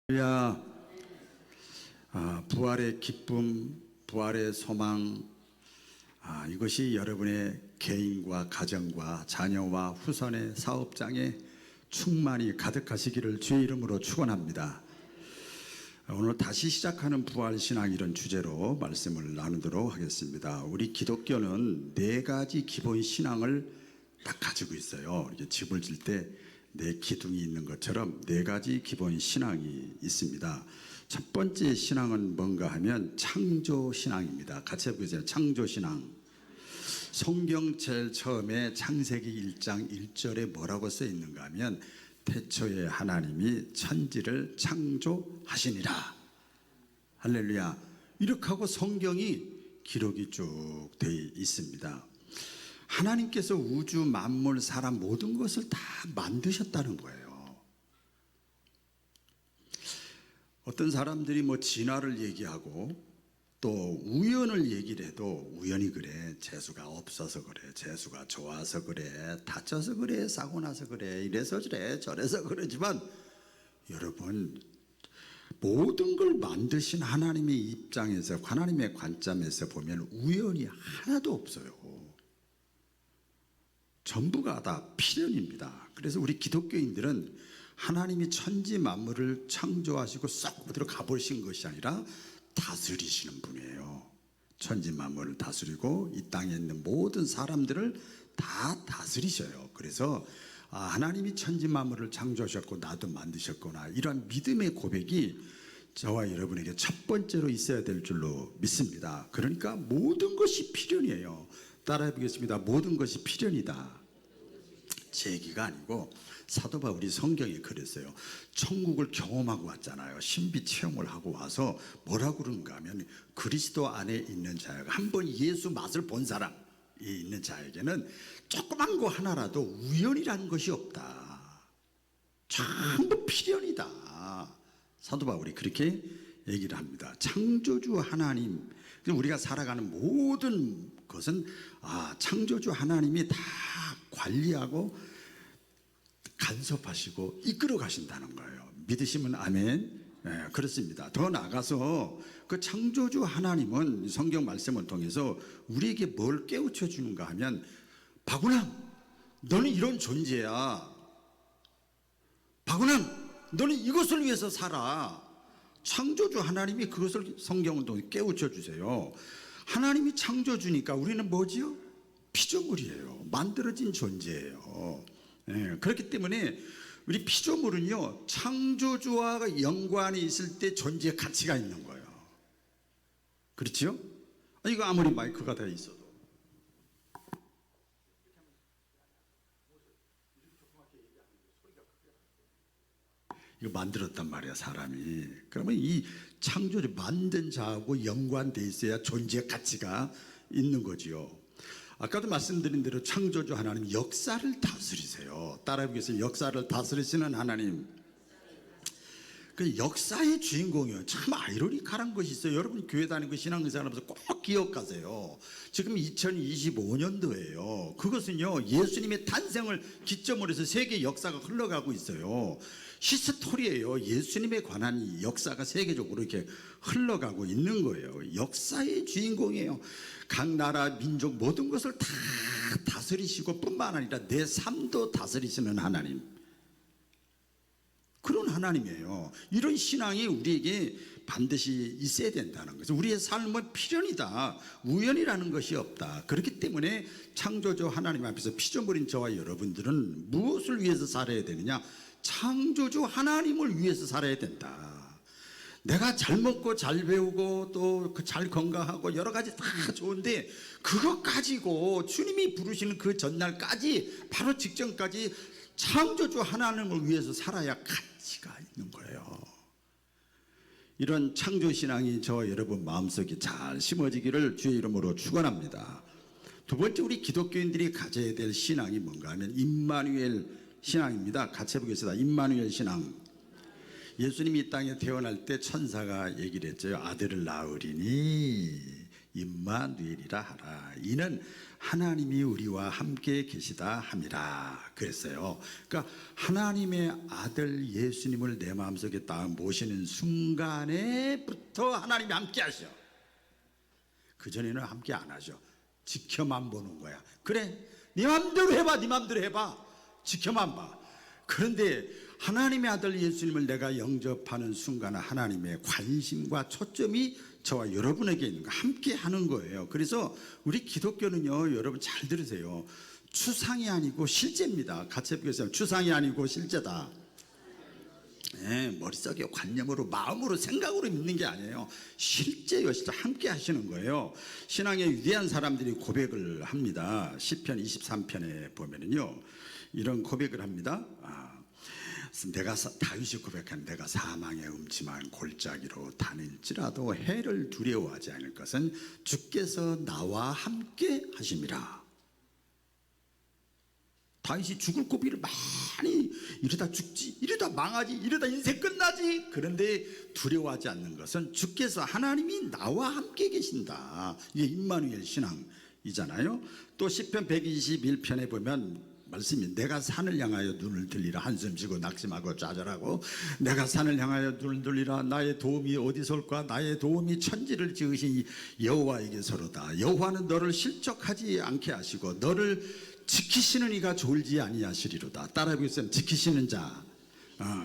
할렐루야. 부활의 기쁨, 부활의 소망, 이것이 여러분의 개인과 가정과 자녀와 후손의 사업장에 충만히 가득하시기를 주의 이름으로 축원합니다. 오늘 다시 시작하는 부활신앙, 이런 주제로 말씀을 나누도록 하겠습니다. 우리 기독교는 네 가지 기본 신앙을 딱 가지고 있어요. 이렇게 집을 질 때 네 기둥이 있는 것처럼 네 가지 기본 신앙이 있습니다. 첫 번째 신앙은 뭔가 하면 창조신앙입니다. 같이 해보세요. 창조신앙. 성경 제일 처음에 창세기 1장 1절에 뭐라고 써 있는가 하면 태초에 하나님이 천지를 창조하시니라. 할렐루야. 이렇게 하고 성경이 기록이 쭉 되어 있습니다. 하나님께서 우주, 만물, 사람 모든 것을 다 만드셨다는 거예요. 어떤 사람들이 진화를 얘기하고 또 우연을 얘기를 해도 우연이 그래, 재수가 없어서 그래, 재수가 좋아서 그래, 다쳐서 그래, 사고 나서 그래, 이래서 그래, 저래서 그러지만 여러분, 모든 걸 만드신 하나님의 입장에서, 하나님의 관점에서 보면 우연이 하나도 없어요. 전부가 다 필연입니다. 그래서 우리 기독교인들은 하나님이 천지 만물을 창조하시고 썩 어디로 가버리신 것이 아니라 다스리시는 분이에요. 천지 만물을 다스리고 이 땅에 있는 모든 사람들을 다 다스리셔요. 그래서 하나님이 천지 만물을 창조하셨고 나도 만드셨구나, 이런 믿음의 고백이 저와 여러분에게 첫 번째로 있어야 될 줄로 믿습니다. 그러니까 모든 것이 필연이에요. 따라해 보겠습니다. 모든 것이 필연이다. 제 얘기가 아니고 사도 바울이 성경에 그랬어요. 천국을 경험하고 왔잖아요. 신비 체험을 하고 와서 뭐라고 그런가 하면 그리스도 안에 있는 자가, 한번 예수 맛을 본 사람이 있는 자에게는 조그만 거 하나라도 우연이라는 것이 없다. 전부 필연이다. 사도 바울이 그렇게 얘기를 합니다. 창조주 하나님, 우리가 살아가는 모든 것은 창조주 하나님이 다 관리하고 간섭하시고 이끌어 가신다는 거예요. 믿으시면 아멘. 네, 그렇습니다. 더 나아가서 그 창조주 하나님은 성경 말씀을 통해서 우리에게 뭘 깨우쳐 주는가 하면, 박운항, 너는 이런 존재야. 박운항, 너는 이것을 위해서 살아. 창조주 하나님이 그것을 성경을 통해 깨우쳐 주세요. 하나님이 창조주니까 우리는 뭐지요? 피조물이에요. 만들어진 존재예요. 네, 그렇기 때문에 우리 피조물은요, 창조주와 연관이 있을 때 존재의 가치가 있는 거예요. 그렇죠? 이거 아무리 마이크가 다 있어도. 이거 만들었단 말이야, 사람이. 그러면 이 창조주 만든 자하고 연관돼 있어야 존재의 가치가 있는 거지요. 아까도 말씀드린 대로 창조주 하나님 역사를 다스리세요. 따라해 보겠습니다. 역사를 다스리시는 하나님. 그 역사의 주인공이요. 참 아이러니컬한 것이 있어요. 여러분 교회 다니고 신앙생활하면서 꼭 기억하세요. 지금 2025년도예요. 그것은요, 예수님의 탄생을 기점으로 해서 세계 역사가 흘러가고 있어요. 히스토리예요. 예수님에 관한 역사가 세계적으로 이렇게 흘러가고 있는 거예요. 역사의 주인공이에요. 각 나라 민족 모든 것을 다 다스리시고 뿐만 아니라 내 삶도 다스리시는 하나님, 그런 하나님이에요. 이런 신앙이 우리에게 반드시 있어야 된다는 거죠. 우리의 삶은 필연이다. 우연이라는 것이 없다. 그렇기 때문에 창조주 하나님 앞에서 피조물인 저와 여러분들은 무엇을 위해서 살아야 되느냐? 창조주 하나님을 위해서 살아야 된다. 내가 잘 먹고 잘 배우고 또 잘 건강하고 여러 가지 다 좋은데 그것 가지고 주님이 부르시는 그 전날까지, 바로 직전까지 창조주 하나님을 위해서 살아야 가치가 있는 거예요. 이런 창조신앙이 저와 여러분 마음속에 잘 심어지기를 주의 이름으로 축원합니다. 두 번째, 우리 기독교인들이 가져야 될 신앙이 뭔가 하면 임마누엘 신앙입니다. 같이 해보겠습니다. 임마누엘 신앙. 예수님이 이 땅에 태어날 때 천사가 얘기를 했죠. 아들을 낳으리니 임마누엘이라 하라. 이는 하나님이 우리와 함께 계시다 함이라 그랬어요. 그러니까 하나님의 아들 예수님을 내 마음속에 딱 모시는 순간에부터 하나님이 함께 하셔. 그전에는 함께 안 하죠. 지켜만 보는 거야. 그래, 네 맘대로 해봐, 네 맘대로 해봐. 지켜만 봐. 그런데 하나님의 아들 예수님을 내가 영접하는 순간에 하나님의 관심과 초점이 저와 여러분에게 있는 거, 함께 하는 거예요. 그래서 우리 기독교는요, 여러분 잘 들으세요. 추상이 아니고 실제입니다. 같이 해보겠습니다. 추상이 아니고 실제다. 네, 머릿속에 관념으로, 마음으로, 생각으로 믿는 게 아니에요. 실제요, 진짜 함께 하시는 거예요. 신앙의 위대한 사람들이 고백을 합니다. 시편 23편에 보면은요, 이런 고백을 합니다. 다윗이 고백한 내가 사망의 음침한 골짜기로 다닐지라도 해를 두려워하지 않을 것은 주께서 나와 함께 하심이라. 다윗이 죽을 고비를 많이, 이러다 죽지, 이러다 망하지, 이러다 인생 끝나지. 그런데 두려워하지 않는 것은 주께서, 하나님이 나와 함께 계신다. 이게 임마누엘 신앙이잖아요. 또 시편 121편에 보면 말씀이, 내가 산을 향하여 눈을 들리라. 한숨 쉬고 낙심하고 좌절하고, 내가 산을 향하여 눈을 들리라. 나의 도움이 어디서 올까? 나의 도움이 천지를 지으신 여호와에게서로다. 여호와는 너를 실족하지 않게 하시고 너를 지키시는 이가 졸지 아니하시리로다. 따라해보겠습니다. 지키시는 자.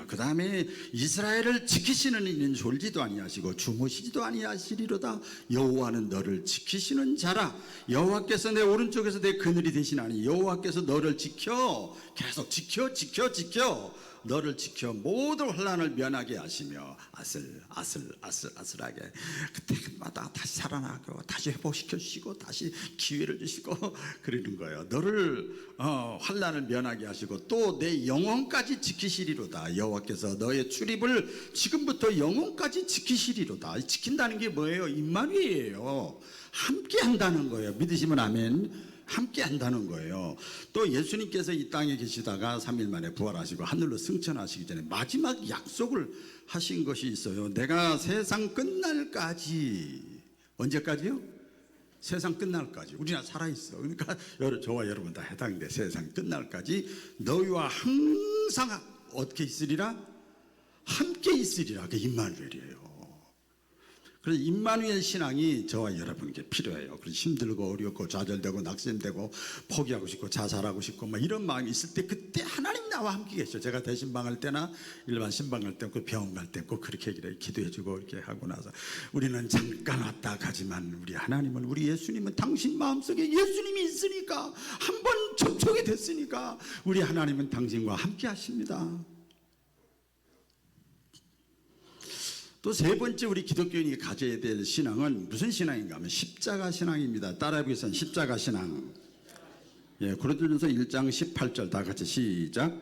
그 다음에 이스라엘을 지키시는 이는 졸지도 아니하시고 주무시지도 아니하시리로다. 여호와는 너를 지키시는 자라. 여호와께서 내 오른쪽에서 내 그늘이 되시나니, 여호와께서 너를 지켜, 계속 지켜 너를 지켜 모든 환난을 면하게 하시며 아슬아슬하게 그때마다 다시 살아나고 다시 회복시켜 주시고 다시 기회를 주시고 그러는 거예요. 너를 환난을 면하게 하시고 또 내 영혼까지 지키시리로다. 여호와께서 너의 출입을 지금부터 영혼까지 지키시리로다. 지킨다는 게 뭐예요? 임마누엘이에요. 함께 한다는 거예요. 믿으시면 아멘. 함께 한다는 거예요. 또 예수님께서 이 땅에 계시다가 3일 만에 부활하시고 하늘로 승천하시기 전에 마지막 약속을 하신 것이 있어요. 내가 세상 끝날까지, 언제까지요? 세상 끝날까지. 우리가 살아있어. 그러니까 저와 여러분 다 해당돼. 세상 끝날까지 너희와 항상 어떻게 있으리라? 함께 있으리라. 그게 임마누엘이에요. 그래서 임마누엘 신앙이 저와 여러분에게 필요해요. 그래서 힘들고 어렵고 좌절되고 낙심되고 포기하고 싶고 자살하고 싶고 막 이런 마음이 있을 때, 그때 하나님 나와 함께 계셔. 제가 대신방할 때나 일반 신방할 때, 병원 갈 때 꼭 그렇게 기도해주고 이렇게 하고 나서, 우리는 잠깐 왔다 가지만 우리 하나님은, 우리 예수님은 당신 마음속에 예수님이 있으니까, 한 번 접촉이 됐으니까 우리 하나님은 당신과 함께 하십니다. 또 세 번째 우리 기독교인이 가져야 될 신앙은 무슨 신앙인가 하면 십자가 신앙입니다. 따라해보겠습니다. 십자가 신앙. 예, 고린도전서 1장 18절 다 같이 시작.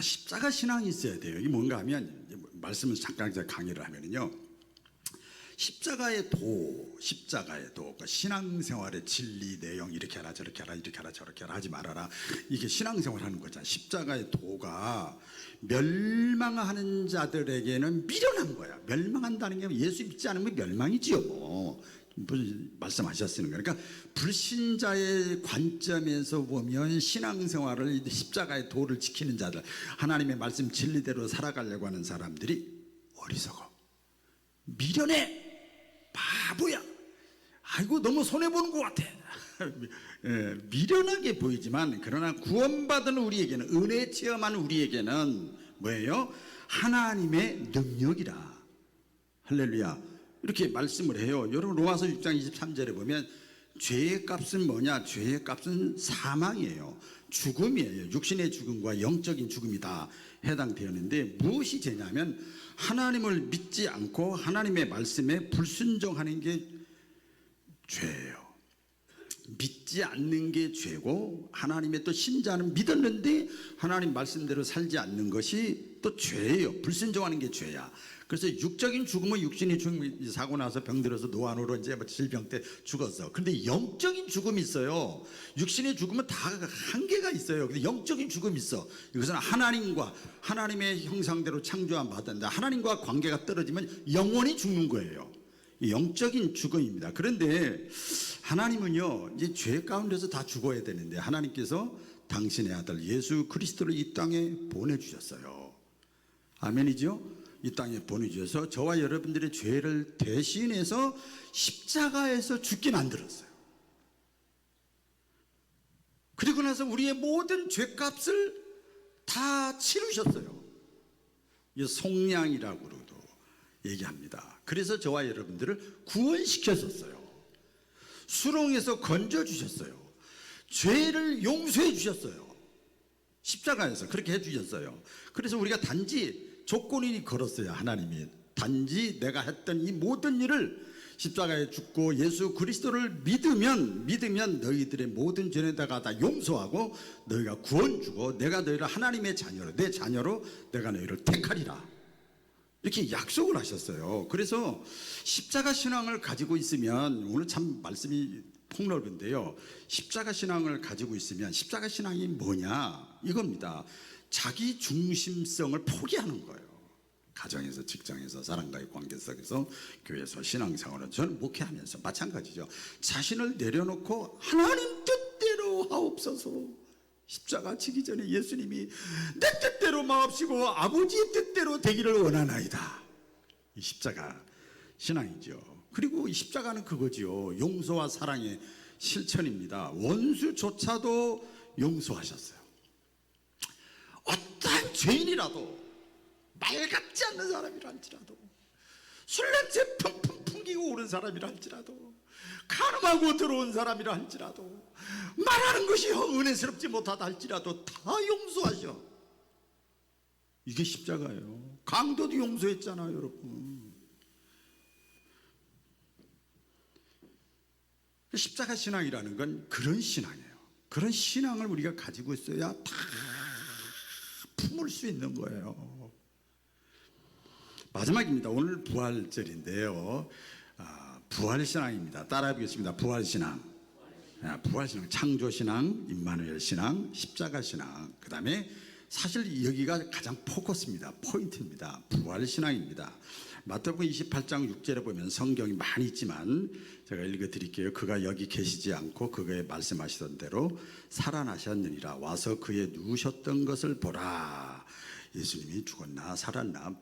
십자가 신앙이 있어야 돼요. 이게 뭔가 하면, 말씀을 잠깐 강의를 하면은요, 십자가의 도, 그러니까 신앙생활의 진리, 내용, 이렇게 하라 저렇게 하라 이렇게 하라 저렇게 하라 하지 말아라, 이게 신앙생활 하는 거잖아요. 십자가의 도가 멸망하는 자들에게는 미련한 거야. 멸망한다는 게 예수 믿지 않으면 멸망이지요. 무슨 말씀하셨으는 거예요. 그러니까 불신자의 관점에서 보면 신앙생활을, 십자가의 도를 지키는 자들, 하나님의 말씀 진리대로 살아가려고 하는 사람들이 어리석어, 미련해, 바보야, 아이고 너무 손해보는 것 같아. 미련하게 보이지만, 그러나 구원받은 우리에게는, 은혜 체험한 우리에게는 뭐예요? 하나님의 능력이라. 할렐루야. 이렇게 말씀을 해요. 여러분 로마서 6장 23절에 보면 죄의 값은 뭐냐? 죄의 값은 사망이에요. 죽음이에요. 육신의 죽음과 영적인 죽음이 다 해당되었는데, 무엇이 죄냐면 하나님을 믿지 않고 하나님의 말씀에 불순종하는 게 죄예요. 믿지 않는 게 죄고 하나님의 또 신자는 믿었는데 하나님 말씀대로 살지 않는 것이 또 죄예요. 불순종하는 게 죄야. 그래서 육적인 죽음은 육신이 사고 나서 병들어서 노안으로 이제 질병 때 죽었어. 근데 영적인 죽음이 있어요. 육신의 죽음은 다 한계가 있어요. 근데 영적인 죽음이 있어. 이것은 하나님의 형상대로 창조함 받았는데 하나님과 관계가 떨어지면 영원히 죽는 거예요. 영적인 죽음입니다. 그런데 하나님은요, 이제 죄 가운데서 다 죽어야 되는데 하나님께서 당신의 아들 예수 그리스도를 이 땅에 보내주셨어요. 아멘이죠? 이 땅에 보내주셔서 저와 여러분들의 죄를 대신해서 십자가에서 죽게 만들었어요. 그리고 나서 우리의 모든 죄값을 다 치르셨어요. 이 속량이라고도 얘기합니다. 그래서 저와 여러분들을 구원시켰었어요. 수렁에서 건져주셨어요. 죄를 용서해 주셨어요. 십자가에서 그렇게 해주셨어요. 그래서 우리가 단지 조건이 걸었어요. 하나님이 단지 내가 했던 이 모든 일을 십자가에 죽고 예수 그리스도를 믿으면 너희들의 모든 죄에다가 다 용서하고 너희가 구원 주고 내가 너희를 하나님의 자녀로 내 자녀로 내가 너희를 택하리라 이렇게 약속을 하셨어요. 그래서 십자가 신앙을 가지고 있으면 오늘 참 말씀이 폭넓은데요. 십자가 신앙을 가지고 있으면 십자가 신앙이 뭐냐 이겁니다. 자기 중심성을 포기하는 거예요. 가정에서, 직장에서, 사람과의 관계 속에서, 교회에서, 신앙생활은 저는 목회하면서 마찬가지죠. 자신을 내려놓고 하나님 뜻대로 하옵소서. 십자가 지기 전에 예수님이 내 뜻대로 마옵시고 아버지의 뜻대로 되기를 원하나이다. 이 십자가 신앙이죠. 그리고 이 십자가는 그거지요. 용서와 사랑의 실천입니다. 원수조차도 용서하셨어요. 어떠한 죄인이라도 말 같지 않는 사람이라 할지라도 술 냄새 펑펑 풍기고 오는 사람이라 할지라도 가늠하고 들어온 사람이라 할지라도 말하는 것이 은혜스럽지 못하다 할지라도 다 용서하셔. 이게 십자가예요. 강도도 용서했잖아요, 여러분. 십자가 신앙이라는 건 그런 신앙이에요. 그런 신앙을 우리가 가지고 있어야 다 품을 수 있는 거예요. 마지막입니다. 오늘 부활절인데요. 부활신앙입니다. 따라해 보겠습니다. 부활신앙. 부활신앙, 창조신앙, 임마누엘신앙, 십자가신앙. 그 다음에 사실 여기가 가장 포커스입니다. 포인트입니다. 부활신앙입니다. 마태복음 28장 6절에 보면 성경이 많이 있지만 제가 읽어드릴게요. 그가 여기 계시지 않고 그의 말씀하시던 대로 살아나셨느니라. 와서 그의 누우셨던 것을 보라. 예수님이 죽었나 살았나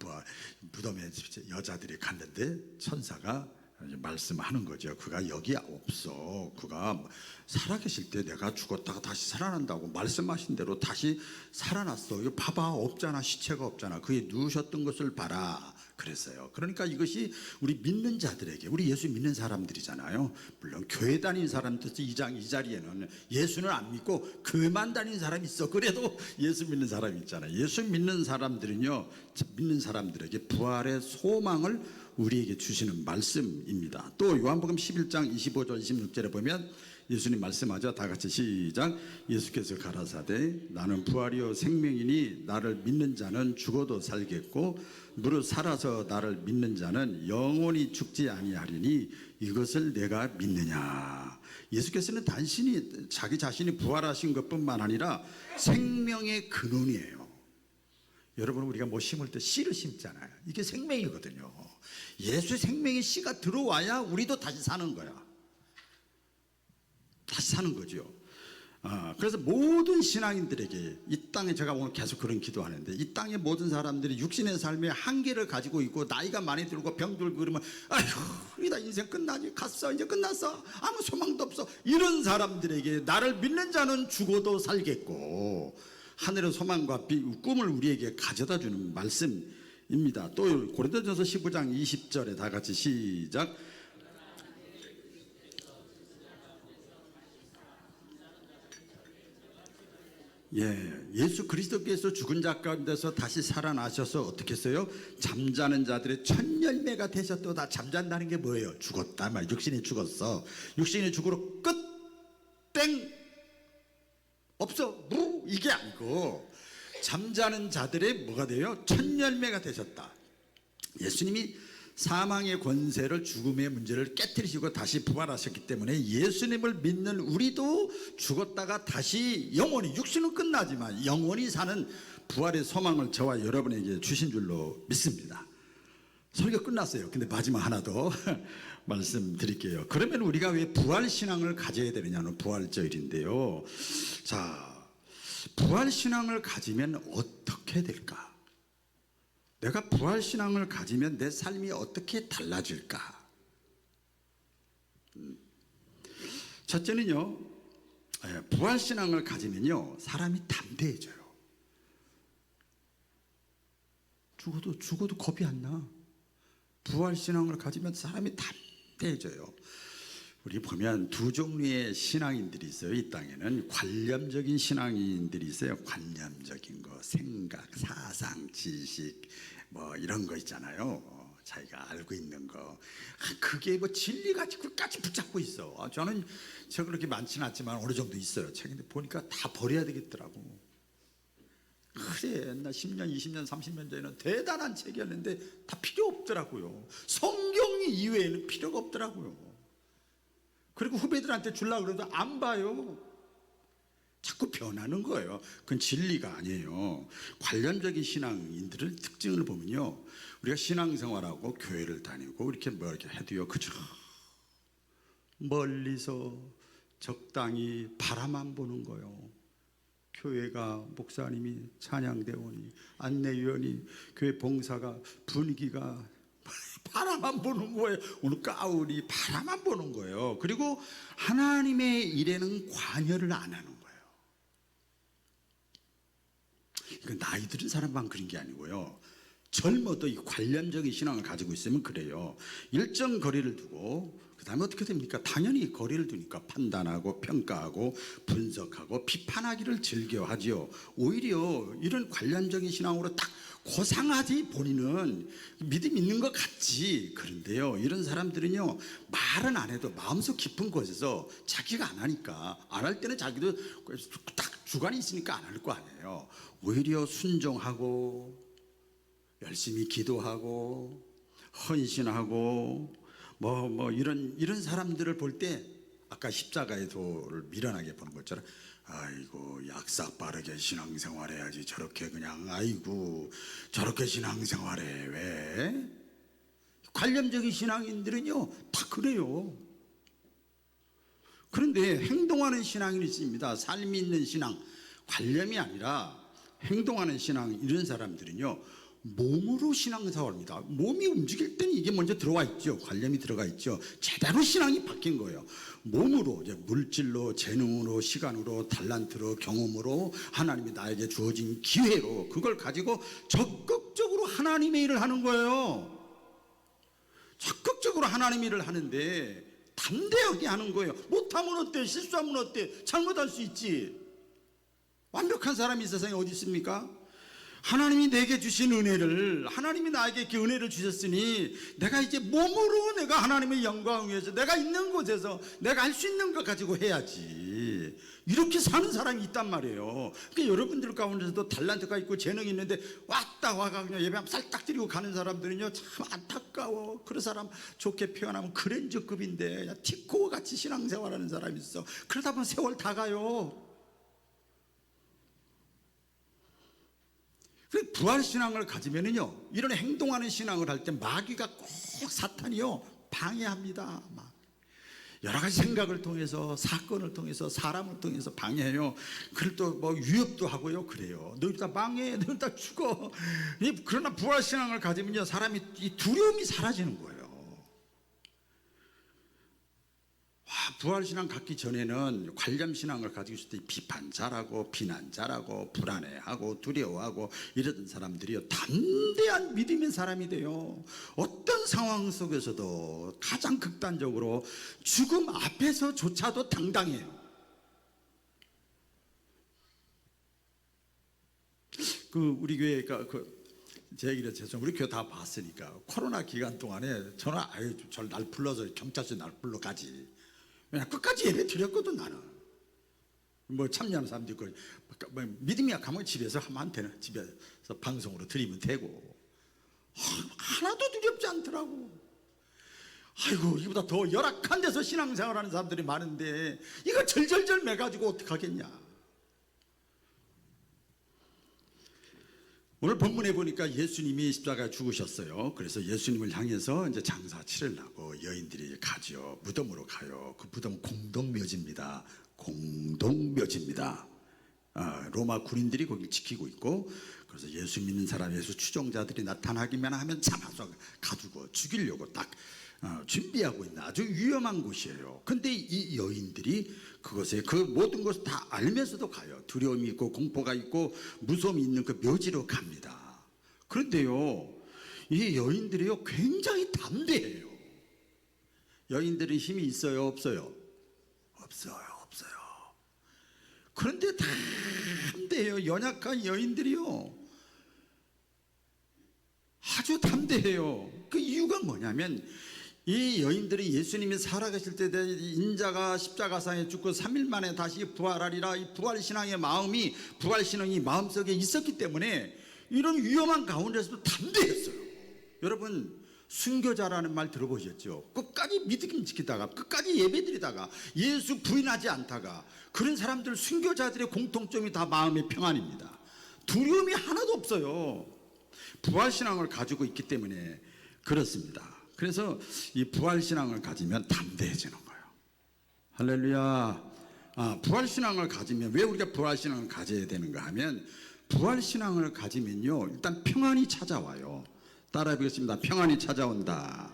무덤에 여자들이 갔는데 천사가 말씀하는 거죠. 그가 여기 없어. 그가 살아계실 때 내가 죽었다가 다시 살아난다고 말씀하신 대로 다시 살아났어. 이거 봐봐, 없잖아. 시체가 없잖아. 그의 누우셨던 것을 봐라 그랬어요. 그러니까 이것이 우리 믿는 자들에게, 우리 예수 믿는 사람들이잖아요. 물론 교회 다니는 사람들 이 자리에는 예수는 안 믿고 교회만 다니는 사람이 있어. 그래도 예수 믿는 사람이 있잖아요. 예수 믿는 사람들은요, 믿는 사람들에게 부활의 소망을 우리에게 주시는 말씀입니다. 또 요한복음 11장 25절 26절에 보면 예수님 말씀하죠. 다 같이 시작. 예수께서 가라사대 나는 부활이요 생명이니 나를 믿는 자는 죽어도 살겠고 무릇 살아서 나를 믿는 자는 영원히 죽지 아니하리니 이것을 내가 믿느냐. 예수께서는 단순히 자기 자신이 부활하신 것뿐만 아니라 생명의 근원이에요. 여러분, 우리가 뭐 심을 때 씨를 심잖아요. 이게 생명이거든요. 예수의 생명의 씨가 들어와야 우리도 다시 사는 거야. 다시 사는 거죠. 그래서 모든 신앙인들에게 이 땅에, 제가 오늘 계속 그런 기도하는데, 이 땅의 모든 사람들이 육신의 삶에 한계를 가지고 있고 나이가 많이 들고 병들고 그러면 아휴, 나 인생 끝나지, 갔어, 이제 끝났어, 아무 소망도 없어, 이런 사람들에게 나를 믿는 자는 죽어도 살겠고 하늘의 소망과 꿈을 우리에게 가져다 주는 말씀입니다. 또 고린도전서 15장 20절에 다 같이 시작. 예수 그리스도께서 죽은 자 가운데서 다시 살아나셔서 어떻게 했어요? 잠자는 자들의 첫 열매가 되셨도다. 잠잔다는 게 뭐예요? 죽었다. 육신이 죽었어. 육신이 죽으러 끝. 없어 이게 아니고 잠자는 자들의 뭐가 돼요? 첫 열매가 되셨다. 예수님이 사망의 권세를, 죽음의 문제를 깨뜨리시고 다시 부활하셨기 때문에 예수님을 믿는 우리도 죽었다가 다시 영원히, 육신은 끝나지만 영원히 사는 부활의 소망을 저와 여러분에게 주신 줄로 믿습니다. 설교 끝났어요. 근데 마지막 하나 더 말씀드릴게요. 그러면 우리가 왜 부활신앙을 가져야 되느냐는 부활절인데요. 자, 부활신앙을 가지면 어떻게 될까? 내가 부활신앙을 가지면 내 삶이 어떻게 달라질까? 첫째는요, 부활신앙을 가지면요, 사람이 담대해져요. 죽어도 겁이 안 나. 부활신앙을 가지면 사람이 담대해져요. 우리 보면 두 종류의 신앙인들이 있어요. 이 땅에는 관념적인 신앙인들이 있어요. 관념적인 거, 생각, 사상, 지식 뭐 이런 거 있잖아요. 자기가 알고 있는 거, 그게 뭐 진리같이 끝까지 붙잡고 있어. 저는 그렇게 많지는 않지만 어느 정도 있어요. 책인데 보니까 다 버려야 되겠더라고. 그래, 옛날 10년, 20년, 30년 전에는 대단한 책이었는데 다 필요 없더라고요. 성경 이외에는 필요가 없더라고요. 그리고 후배들한테 주려고 그래도 안 봐요. 자꾸 변하는 거예요. 그건 진리가 아니에요. 관념적인 신앙인들의 특징을 보면요, 우리가 신앙생활하고 교회를 다니고 이렇게 뭐 이렇게 해도요, 그저 멀리서 적당히 바라만 보는 거예요. 교회가, 목사님이, 찬양대원이, 안내위원이, 교회 봉사가, 분위기가 바라만 보는 거예요. 오늘 까울이 바라만 보는 거예요. 그리고 하나님의 일에는 관여를 안 하는 거예요. 이건 나이 들은 사람만 그런 게 아니고요, 젊어도 이 관념적인 신앙을 가지고 있으면 그래요. 일정 거리를 두고 그 다음에 어떻게 됩니까? 당연히 거리를 두니까 판단하고 평가하고 분석하고 비판하기를 즐겨하지요. 오히려 이런 관념적인 신앙으로 딱 고상하지, 본인은 믿음 있는 것 같지. 그런데요, 이런 사람들은요, 말은 안 해도 마음속 깊은 곳에서 자기가 안 하니까, 안 할 때는 자기도 딱 주관이 있으니까 안 할 거 아니에요. 오히려 순종하고 열심히 기도하고 헌신하고 이런 사람들을 볼 때 아까 십자가의 도를 미련하게 보는 것처럼, 아이고 약삭 빠르게 신앙생활해야지, 저렇게 그냥 아이고 저렇게 신앙생활해. 왜? 관념적인 신앙인들은요 다 그래요. 그런데 행동하는 신앙인이 있습니다. 삶이 있는 신앙, 관념이 아니라 행동하는 신앙, 이런 사람들은요 몸으로 신앙생활합니다. 몸이 움직일 때는 이게 먼저 들어와 있죠. 관념이 들어가 있죠. 제대로 신앙이 바뀐 거예요. 몸으로, 이제 물질로, 재능으로, 시간으로, 달란트로, 경험으로, 하나님이 나에게 주어진 기회로 그걸 가지고 적극적으로 하나님의 일을 하는 거예요. 적극적으로 하나님의 일을 하는데 담대하게 하는 거예요. 못하면 어때? 실수하면 어때? 잘못할 수 있지. 완벽한 사람이 이 세상에 어디 있습니까? 하나님이 내게 주신 은혜를, 하나님이 나에게 그 은혜를 주셨으니 내가 이제 몸으로 내가 하나님의 영광을 위해서 내가 있는 곳에서 내가 할 수 있는 것 가지고 해야지. 이렇게 사는 사람이 있단 말이에요. 그러니까 여러분들 가운데서도 달란트가 있고 재능이 있는데 와가 그냥 예배 살딱 드리고 가는 사람들은요 참 안타까워. 그런 사람 좋게 표현하면 그랜저급인데 티코어 같이 신앙생활하는 사람이 있어. 그러다 보면 세월 다 가요. 부활신앙을 가지면은요, 이런 행동하는 신앙을 할 때 마귀가 꼭, 사탄이요 방해합니다. 막 여러 가지 생각을 통해서, 사건을 통해서, 사람을 통해서 방해해요. 그걸 또 뭐 위협도 하고요. 그래요. 너희 다 망해, 너희 다 죽어. 그러나 부활신앙을 가지면요, 사람이 이 두려움이 사라지는 거예요. 부활신앙 갖기 전에는 관념신앙을 가지고 있을 때 비판 잘하고 비난 잘하고 불안해하고 두려워하고 이러던 사람들이요 담대한 믿음의 사람이 돼요. 어떤 상황 속에서도 가장 극단적으로 죽음 앞에서조차도 당당해요. 우리 교회가 제 얘기를 해서 우리 교회 다 봤으니까 코로나 기간 동안에 저는 저를 날 불러서 경찰서 날 불러 가지. 그냥 끝까지 예배 드렸거든 나는. 뭐 참여하는 사람도 있고, 뭐 믿음이 약하면 집에서 하면 안 되나, 집에서 방송으로 드리면 되고. 하나도 두렵지 않더라고. 아이고, 이보다 더 열악한 데서 신앙생활하는 사람들이 많은데 이거 절절절 매가지고 어떡하겠냐. 오늘 본문에 보니까 예수님이 십자가에 죽으셨어요. 그래서 예수님을 향해서 이제 장사 치르려고 여인들이 가죠. 무덤으로 가요. 그 무덤 공동묘지입니다. 공동묘지입니다. 로마 군인들이 거기 지키고 있고, 그래서 예수 믿는 사람, 예수 추종자들이 나타나기만 하면 잡아서 가두고 죽이려고 딱 준비하고 있는 아주 위험한 곳이에요. 근데 이 여인들이 그것에 그 모든 것을 다 알면서도 가요. 두려움이 있고 공포가 있고 무서움이 있는 그 묘지로 갑니다. 그런데요, 이 여인들이요 굉장히 담대해요. 여인들은 힘이 있어요, 없어요? 없어요. 그런데 담대해요. 연약한 여인들이요 아주 담대해요. 그 이유가 뭐냐면, 이 여인들이 예수님이 살아계실 때 인자가 십자가상에 죽고 3일 만에 다시 부활하리라, 이 부활신앙의 마음이, 부활신앙이 마음속에 있었기 때문에 이런 위험한 가운데서도 담대했어요. 여러분, 순교자라는 말 들어보셨죠? 끝까지 믿음 지키다가 끝까지 예배드리다가 예수 부인하지 않다가, 그런 사람들, 순교자들의 공통점이 다 마음의 평안입니다. 두려움이 하나도 없어요. 부활신앙을 가지고 있기 때문에 그렇습니다. 그래서 이 부활신앙을 가지면 담대해지는 거예요. 할렐루야. 부활신앙을 가지면, 왜 우리가 부활신앙을 가져야 되는가 하면, 부활신앙을 가지면요 일단 평안이 찾아와요. 따라해 보겠습니다. 평안이 찾아온다.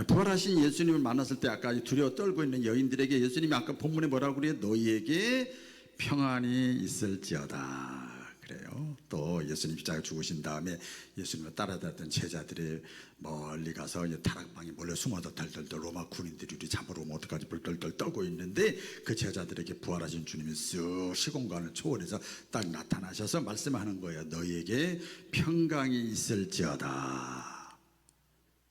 부활하신 예수님을 만났을 때 아까 두려워 떨고 있는 여인들에게 예수님이 아까 본문에 뭐라고 그래요? 너희에게 평안이 있을지어다 그래요. 또 예수님 십자가 죽으신 다음에 예수님을 따라다녔던 제자들이 멀리 가서 이제 다락방에 몰래 숨어서 덜덜덜 로마 군인들이 우리 잡으러 오면 어떡하지 덜덜덜 떨고 있는데, 그 제자들에게 부활하신 주님이 쓱 시공간을 초월해서 딱 나타나셔서 말씀하는 거예요. 너희에게 평강이 있을지어다.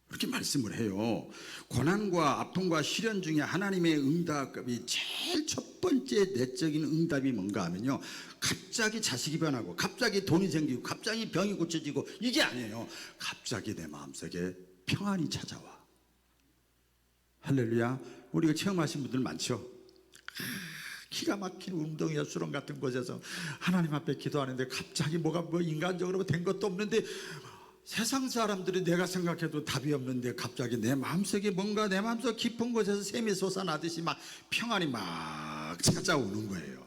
그렇게 말씀을 해요. 고난과 아픔과 시련 중에 하나님의 응답이 제일 첫 번째 내적인 응답이 뭔가 하면요, 갑자기 자식이 변하고 갑자기 돈이 생기고 갑자기 병이 고쳐지고 이게 아니에요. 갑자기 내 마음속에 평안이 찾아와. 할렐루야. 우리가 체험하신 분들 많죠. 기가 막힌 운동이나 수련 같은 곳에서 하나님 앞에 기도하는데 갑자기 뭐가 인간적으로 된 것도 없는데, 세상 사람들이 내가 생각해도 답이 없는데 갑자기 내 마음속에 뭔가, 내 마음속 깊은 곳에서 샘이 솟아나듯이 막 평안이 막 찾아오는 거예요.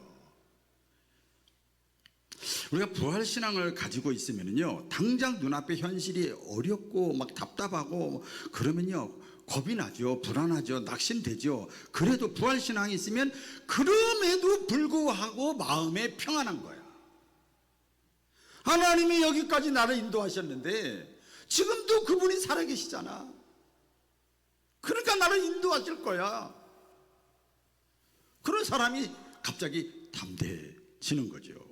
우리가 부활신앙을 가지고 있으면요 당장 눈앞에 현실이 어렵고 막 답답하고 그러면요 겁이 나죠. 불안하죠. 낙심되죠. 그래도 부활신앙이 있으면 그럼에도 불구하고 마음에 평안한 거야. 하나님이 여기까지 나를 인도하셨는데 지금도 그분이 살아계시잖아. 그러니까 나를 인도하실 거야. 그런 사람이 갑자기 담대해지는 거죠.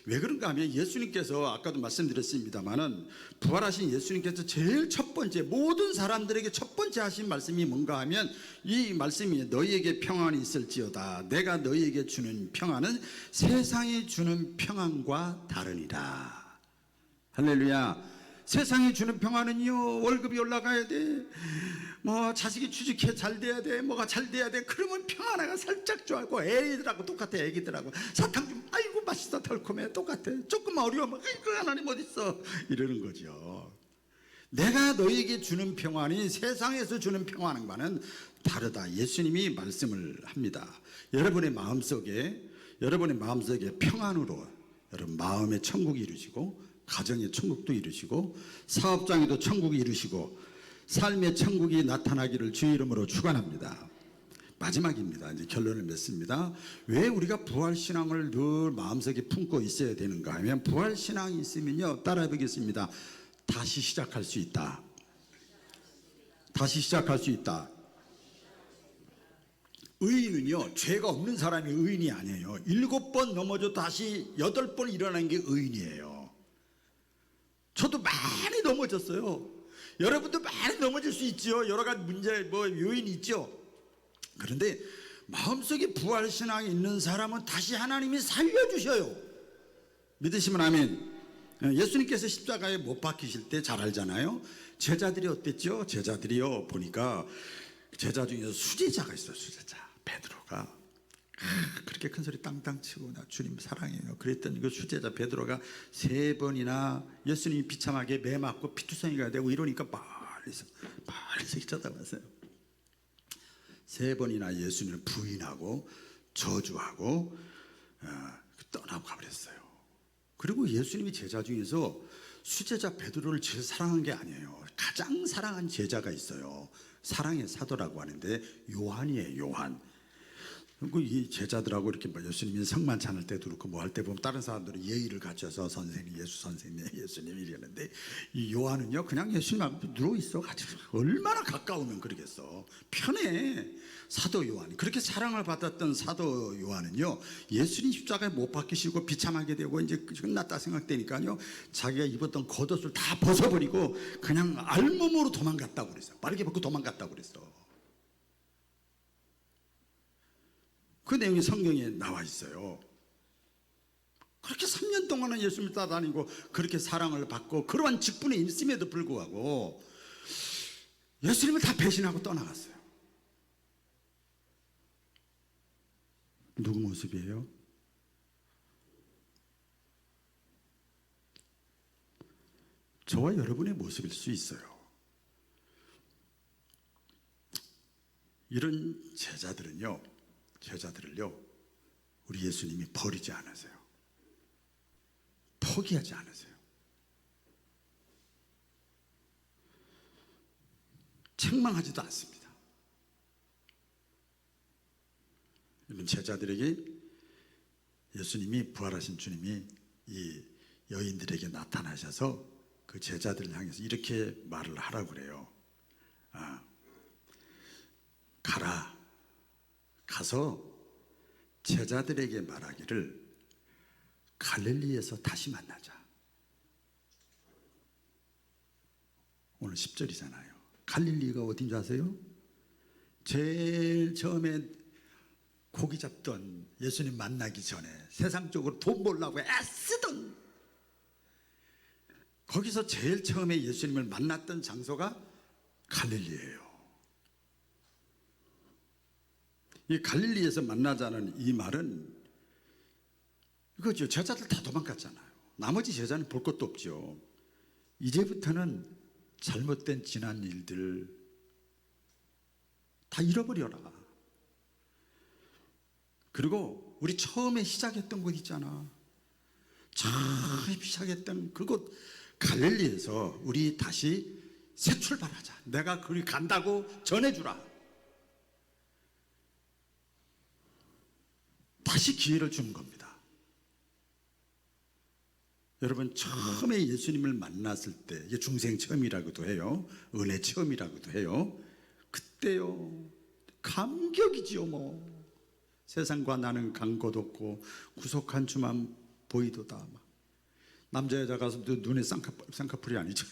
왜 그런가 하면, 예수님께서 아까도 말씀드렸습니다마는 부활하신 예수님께서 제일 첫 번째, 모든 사람들에게 첫 번째 하신 말씀이 뭔가 하면, 이 말씀이 너희에게 평안이 있을지어다. 내가 너희에게 주는 평안은 세상이 주는 평안과 다르니라. 할렐루야. 세상이 주는 평안은요 월급이 올라가야 돼, 뭐 자식이 취직해 잘 돼야 돼, 뭐가 잘 돼야 돼. 그러면 평안해가 살짝 좋아하고, 애들하고 똑같아. 애기들하고 사탕 좀 아이고 맛있어 달콤해 똑같아. 조금 어려우면 아이고 하나님 어딨어 이러는 거죠. 내가 너희에게 주는 평안이 세상에서 주는 평안과는 다르다. 예수님이 말씀을 합니다. 여러분의 마음속에 평안으로 여러분 마음의 천국이 이루시고, 가정의 천국도 이루시고, 사업장에도 천국이 이루시고, 삶의 천국이 나타나기를 주의 이름으로 축원합니다. 마지막입니다. 이제 결론을 맺습니다. 왜 우리가 부활신앙을 늘 마음속에 품고 있어야 되는가 하면, 부활신앙이 있으면요 따라해 보겠습니다. 다시 시작할 수 있다. 다시 시작할 수 있다. 의인은요 죄가 없는 사람이 의인이 아니에요. 7번 넘어져 다시 8번 일어나는 게 의인이에요. 저도 많이 넘어졌어요. 여러분도 많이 넘어질 수 있죠. 여러 가지 문제, 요인이 있죠. 그런데 마음속에 부활신앙이 있는 사람은 다시 하나님이 살려주셔요. 믿으시면 아멘. 예수님께서 십자가에 못 박히실 때 잘 알잖아요. 제자들이 어땠죠? 제자들이요, 보니까 제자 중에서 수제자가 있어요. 수제자 베드로가 그렇게 큰 소리 땅땅 치고 나 주님 사랑해요 그랬더니 그 수제자 베드로가 3번이나 예수님이 비참하게 매 맞고 피투성이가 되고 이러니까 멀리서 쳐다봤어요. 3번이나 예수님을 부인하고 저주하고 떠나고 가버렸어요. 그리고 예수님이 제자 중에서 수제자 베드로를 제일 사랑한 게 아니에요. 가장 사랑한 제자가 있어요. 사랑의 사도라고 하는데 요한이에요. 요한. 이 제자들하고 이렇게 예수님이 성만 찬을 때도 그렇고 뭐 할 때 보면 다른 사람들은 예의를 갖춰서 선생님, 예수 선생님, 예수님 이러는데 이 요한은요 그냥 예수님 앞에 누워 있어 가지고 얼마나 가까우면 그러겠어. 편해. 사도 요한. 그렇게 사랑을 받았던 사도 요한은요 예수님 십자가에 못 박히시고 비참하게 되고 이제 끝났다 생각되니까요 자기가 입었던 겉옷을 다 벗어버리고 그냥 알몸으로 도망갔다고 그랬어요. 빠르게 벗고 도망갔다고 그랬어. 그 내용이 성경에 나와 있어요. 그렇게 3년 동안은 예수님을 따라다니고 그렇게 사랑을 받고 그러한 직분에 있음에도 불구하고 예수님을 다 배신하고 떠나갔어요. 누구 모습이에요? 저와 여러분의 모습일 수 있어요. 이런 제자들을요 우리 예수님이 버리지 않으세요. 포기하지 않으세요. 책망하지도 않습니다. 이런 제자들에게 예수님이 부활하신 주님이 이 여인들에게 나타나셔서 그 제자들을 향해서 이렇게 말을 하라고 그래요. 가서 제자들에게 말하기를 갈릴리에서 다시 만나자. 오늘 10절이잖아요. 갈릴리가 어딘 줄 아세요? 제일 처음에 고기 잡던 예수님 만나기 전에 세상적으로 돈 벌려고 애쓰던 거기서 제일 처음에 예수님을 만났던 장소가 갈릴리예요. 이 갈릴리에서 만나자는 이 말은 이거죠. 제자들 다 도망갔잖아요. 나머지 제자는 볼 것도 없죠. 이제부터는 잘못된 지난 일들 다 잃어버려라. 그리고 우리 처음에 시작했던 곳 있잖아. 처음 시작했던 그곳 갈릴리에서 우리 다시 새 출발하자. 내가 거기 간다고 전해주라. 다시 기회를 주는 겁니다. 여러분 처음에 예수님을 만났을 때 이게 중생 처음이라고도 해요. 은혜 처음이라고도 해요. 그때요 감격이지요. 뭐 세상과 나는 간 곳 없고 구속한 주만 보이도다. 남자 여자 가서 눈에 쌍꺼풀이 아니죠.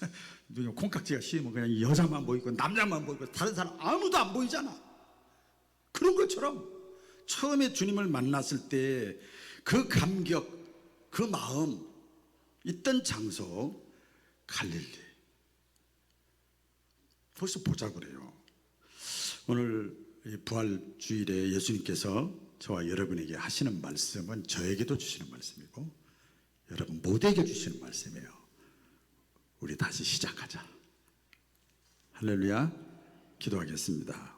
눈에 콩깍지가 씌우면 그냥 여자만 보이고 남자만 보이고 다른 사람 아무도 안 보이잖아. 그런 것처럼 처음에 주님을 만났을 때 그 감격, 그 마음 있던 장소 갈릴리. 벌써 보자고 그래요. 오늘 부활주일에 예수님께서 저와 여러분에게 하시는 말씀은 저에게도 주시는 말씀이고 여러분 모두에게 주시는 말씀이에요. 우리 다시 시작하자. 할렐루야. 기도하겠습니다.